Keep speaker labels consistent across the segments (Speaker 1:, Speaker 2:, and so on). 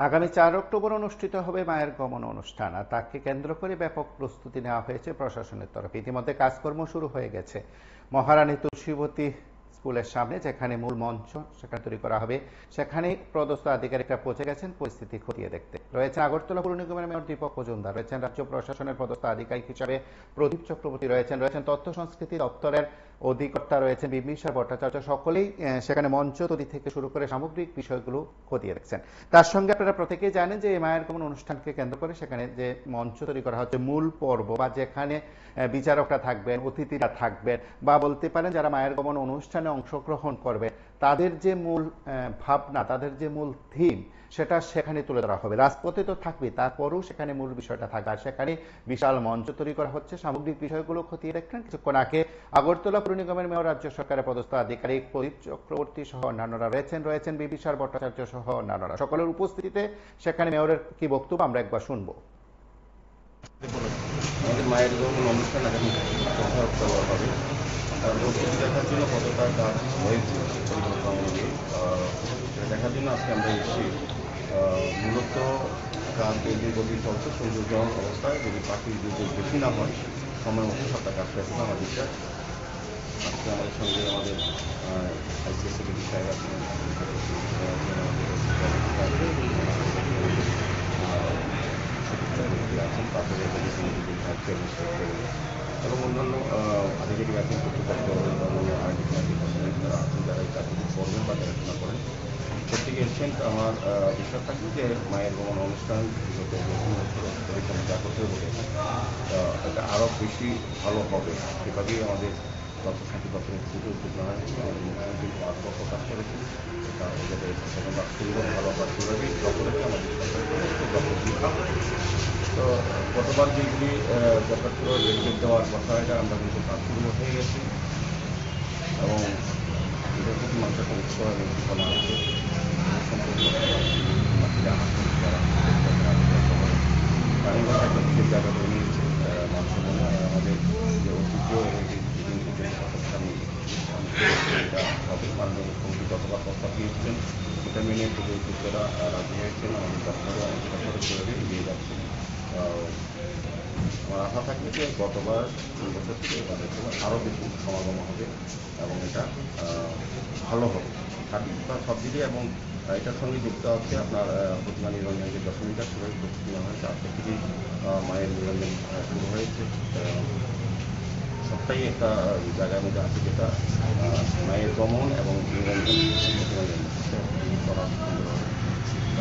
Speaker 1: আগামী ৪ অক্টোবর অনুষ্ঠিত হবে মায়ের গমন অনুষ্ঠান, আর তাকে কেন্দ্র করে ব্যাপক প্রস্তুতি নেওয়া হয়েছে প্রশাসনের তরফে। ইতিমধ্যে কাজকর্ম শুরু হয়ে গেছে। মহারানী তুলসীবতী স্কুলের সামনে যেখানে মূল মঞ্চ সেখানে তৈরি করা হবে, সেখানে পদস্থ আধিকারিকরা পৌঁছে গেছেন পরিস্থিতি খতিয়ে দেখতে। রয়েছেন আগরতলা পৌর নিগমের মেয়র দীপক মজুমদার, রয়েছেন রাজ্য প্রশাসনের পদস্থ আধিকারিক হিসাবে প্রদীপ চক্রবর্তী, রয়েছেন তথ্য সংস্কৃতি দপ্তরের অধিকর্তা, রয়েছেন বিম্বিসার ভট্টাচার্য। সকলেই সেখানে মঞ্চ তৈরি থেকে শুরু করে সামগ্রিক বিষয়গুলো খতিয়ে দেখছেন। তার সঙ্গে আপনারা প্রত্যেকেই জানেন যে এই মায়ের গমন অনুষ্ঠানকে কেন্দ্র করে সেখানে যে মঞ্চ তৈরি করা হচ্ছে, মূল পর্ব বা যেখানে বিচারকরা থাকবেন, অতিথিরা থাকবেন, বা বলতে পারেন যারা মায়ের গমন অনুষ্ঠানে অংশগ্রহণ করবে তাদের যে মূল ভাবনা, তাদের যে মূল থিম, সেটা সেখানে তুলে ধরা হবে। রাজপথে তো থাকবে, তারপরেও সেখানে মূল বিষয়টা থাকবে। আর সেখানে বিশাল মঞ্চ তৈরি করা হচ্ছে। সামগ্রিক বিষয়গুলো খতিয়ে দেখলেন কিছুক্ষণ আগে আগরতলা পৌর নিগমের মেয়র, রাজ্য সরকারের পদস্থ আধিকারিক প্রদীপ চক্রবর্তী সহ অন্যান্যরা রয়েছেন বিম্বিসার ভট্টাচার্য সহ অন্যান্যরা। সকলের উপস্থিতিতে সেখানে মেয়রের কি বক্তব্য আমরা একবার শুনবো।
Speaker 2: আমাদের মায়ের গমন অনুষ্ঠান আগামী 4 অক্টোবর হবে। তার প্রস্তুতি দেখার জন্য কতটা কাজ হয়েছে পরিকল্পনা অনুযায়ী সেটা দেখার জন্য আজকে আমরা এসেছি। মূলত কাজ যে গতি চলছে, সৌন্দর্য অবস্থায় যদি পাখির দুর্যোগ বেশি না হয় সময় মতো সবটা কাজ শেষ হবে আমার বিশ্বাস। আজকে আমাদের সঙ্গে আমাদের আইসিএস সেক্রেটারি সাহেব আছেন, আছেন, তারপরে এবং অন্যান্য আধিকারিক আছেন, কর্তৃপক্ষ যারা আছেন, যারা এই কাজগুলো করবেন বা দেখাশোনা করেন। প্রত্যেকে এসছেন। আমার বিশ্বাস থাকবে যে মায়ের গমন অনুষ্ঠান বিগত পরিচালনা যা করতে বলে এটা আরও বেশি ভালো হবে। সেভাবেই আমাদের তথ্য সংস্কৃতি দপ্তরের থেকে উদ্যোগ নেওয়া হয়েছে। আমাদের মুখ্যমন্ত্রী আগ্রহ প্রকাশ করেছেন যাতে সেখানে বাস্তবতা ভালো বা সেভাবেই দপ্তরে আমাদের তো গতবার যেগুলি দরকার ছিল রেলগেট দেওয়ার কথা, এটা আমরা কিন্তু কাজ শুরু হয়ে গেছি এবং এটার প্রতি মানুষের একটা উৎসাহ এবং ঠিকানা আছে। রানীগঞ্জ একটা বিশেষ জায়গা করে নিয়েছে মানুষের মনে। আমাদের যে ঐতিহ্য এটা হবে। মাননীয় মুখ্যমন্ত্রী যতবার প্রস্তাব দিয়েছিলেন সেটা মেনে পুজো ঐতিহ্যরা রাজি হয়েছেন। আমাদের দপ্তরে আমাদের দপ্তরে সেভাবে এগিয়ে যাচ্ছে। আমার আশা থাকবে যে গতবার 2 বছর থেকে আরও বেশি সমাগম হবে এবং এটা ভালো হবে সব দিকে। এবং এটার সঙ্গে যুক্ত আছে আপনার প্রতিমা নিরঞ্জন যে দশমীটা সেভাবে প্রস্তুতি নেওয়া হয়েছে। আজকে থেকেই মায়ের নিরঞ্জন শুরু হয়েছে। সবটাই একটা জায়গার মধ্যে আছে যেটা মায়ের গমন এবং নিরঞ্জন করার সুন্দর হবে।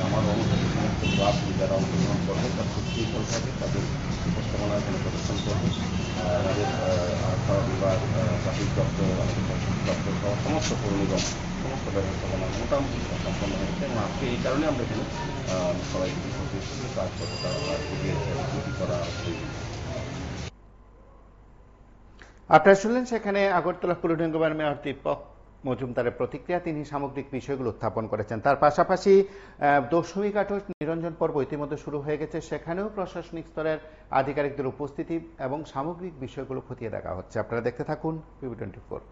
Speaker 2: আমার অনুভূতি সমস্ত ক্লাস যারা অংশগ্রহণ করবে তার সুশৃঙ্খল থাকে, তাদের উপস্থাপনা এখানে প্রদর্শন করবে। আমাদের আর্থ বিভাগ, ট্রাফিক দপ্তর, আমাদের সংস্কৃতি দপ্তর সহ সমস্ত পৌর নিগম সমস্ত ব্যবস্থাপনা মোটামুটি সম্পন্ন হয়েছে। এবং আজকে এই কারণে আমরা এখানে সবাই কাজ কতটা এগিয়েছে করা হচ্ছে।
Speaker 1: আপনারা শুনলেন সেখানে আগরতলা পৌর নিগমের মেয়র দীপক মজুমদারের প্রতিক্রিয়া। তিনি সামগ্রিক বিষয়গুলো উত্থাপন করেছেন। তার পাশাপাশি দশমী ঘাট নিরঞ্জন পর্ব ইতিমধ্যে শুরু হয়ে গেছে, সেখানেও প্রশাসনিক স্তরের আধিকারিকদের উপস্থিতি এবং সামগ্রিক বিষয়গুলো খতিয়ে দেখা হচ্ছে। আপনারা দেখতে থাকুন PB24।